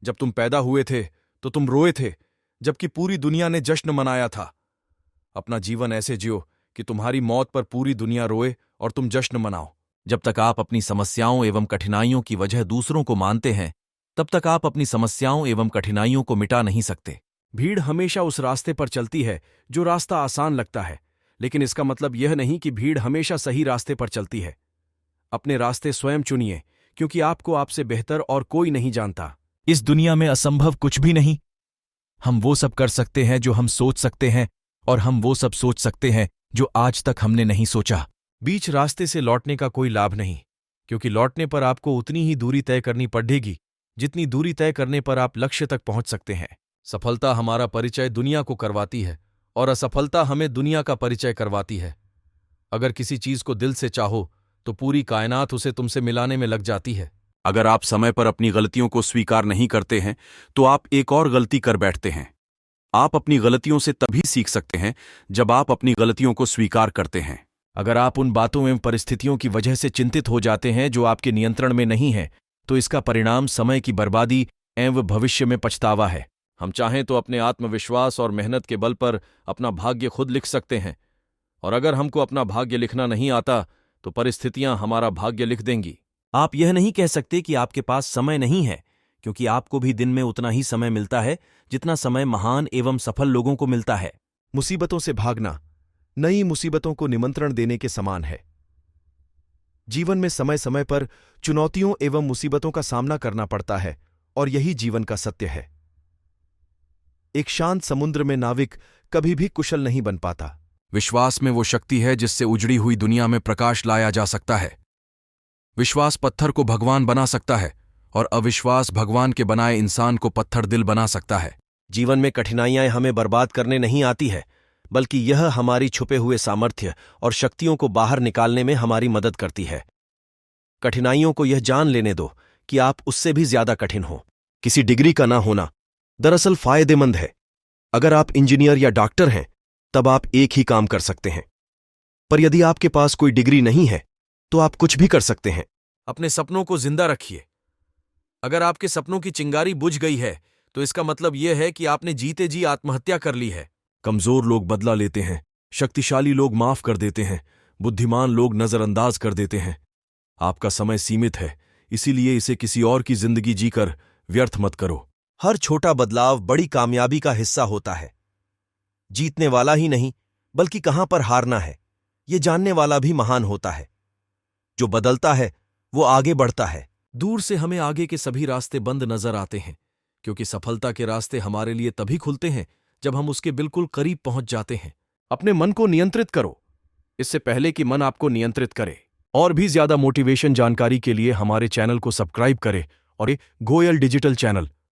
जब तुम पैदा हुए थे तो तुम रोए थे, जबकि पूरी दुनिया ने जश्न मनाया था। अपना जीवन ऐसे जियो कि तुम्हारी मौत पर पूरी दुनिया रोए और तुम जश्न मनाओ। जब तक आप अपनी समस्याओं एवं कठिनाइयों की वजह दूसरों को मानते हैं, तब तक आप अपनी समस्याओं एवं कठिनाइयों को मिटा नहीं सकते। भीड़ हमेशा उस रास्ते पर चलती है जो रास्ता आसान लगता है, लेकिन इसका मतलब यह नहीं कि भीड़ हमेशा सही रास्ते पर चलती है। अपने रास्ते स्वयं चुनिए, क्योंकि आपको आपसे बेहतर और कोई नहीं जानता। इस दुनिया में असंभव कुछ भी नहीं। हम वो सब कर सकते हैं जो हम सोच सकते हैं, और हम वो सब सोच सकते हैं जो आज तक हमने नहीं सोचा। बीच रास्ते से लौटने का कोई लाभ नहीं, क्योंकि लौटने पर आपको उतनी ही दूरी तय करनी पड़ेगी जितनी दूरी तय करने पर आप लक्ष्य तक पहुंच सकते हैं। सफलता हमारा परिचय दुनिया को करवाती है और असफलता हमें दुनिया का परिचय करवाती है। अगर किसी चीज को दिल से चाहो तो पूरी कायनात उसे तुमसे मिलाने में लग जाती है। अगर आप समय पर अपनी गलतियों को स्वीकार नहीं करते हैं तो आप एक और गलती कर बैठते हैं। आप अपनी गलतियों से तभी सीख सकते हैं जब आप अपनी गलतियों को स्वीकार करते हैं। अगर आप उन बातों एवं परिस्थितियों की वजह से चिंतित हो जाते हैं जो आपके नियंत्रण में नहीं है, तो इसका परिणाम समय की बर्बादी एवं भविष्य में पछतावा है। हम चाहें तो अपने आत्मविश्वास और मेहनत के बल पर अपना भाग्य खुद लिख सकते हैं, और अगर हमको अपना भाग्य लिखना नहीं आता तो परिस्थितियां हमारा भाग्य लिख देंगी। आप यह नहीं कह सकते कि आपके पास समय नहीं है, क्योंकि आपको भी दिन में उतना ही समय मिलता है जितना समय महान एवं सफल लोगों को मिलता है। मुसीबतों से भागना नई मुसीबतों को निमंत्रण देने के समान है। जीवन में समय समय पर चुनौतियों एवं मुसीबतों का सामना करना पड़ता है, और यही जीवन का सत्य है। एक शांत समुद्र में नाविक कभी भी कुशल नहीं बन पाता। विश्वास में वो शक्ति है जिससे उजड़ी हुई दुनिया में प्रकाश लाया जा सकता है। विश्वास पत्थर को भगवान बना सकता है, और अविश्वास भगवान के बनाए इंसान को पत्थर दिल बना सकता है। जीवन में कठिनाइयां हमें बर्बाद करने नहीं आती है, बल्कि यह हमारी छुपे हुए सामर्थ्य और शक्तियों को बाहर निकालने में हमारी मदद करती है। कठिनाइयों को यह जान लेने दो कि आप उससे भी ज्यादा कठिन हो। किसी डिग्री का ना होना दरअसल फायदेमंद है। अगर आप इंजीनियर या डॉक्टर हैं, तब आप एक ही काम कर सकते हैं, पर यदि आपके पास कोई डिग्री नहीं है तो आप कुछ भी कर सकते हैं। अपने सपनों को जिंदा रखिए। अगर आपके सपनों की चिंगारी बुझ गई है तो इसका मतलब यह है कि आपने जीते जी आत्महत्या कर ली है। कमजोर लोग बदला लेते हैं, शक्तिशाली लोग माफ कर देते हैं, बुद्धिमान लोग नजरअंदाज कर देते हैं। आपका समय सीमित है, इसीलिए इसे किसी और की जिंदगी जीकर व्यर्थ मत करो। हर छोटा बदलाव बड़ी कामयाबी का हिस्सा होता है। जीतने वाला ही नहीं, बल्कि कहां पर हारना है, ये जानने वाला भी महान होता है। जो बदलता है वो आगे बढ़ता है। दूर से हमें आगे के सभी रास्ते बंद नजर आते हैं, क्योंकि सफलता के रास्ते हमारे लिए तभी खुलते हैं जब हम उसके बिल्कुल करीब पहुंच जाते हैं। अपने मन को नियंत्रित करो, इससे पहले कि मन आपको नियंत्रित करे। और भी ज्यादा मोटिवेशन जानकारी के लिए हमारे चैनल को सब्सक्राइब करें और ये गोयल डिजिटल चैनल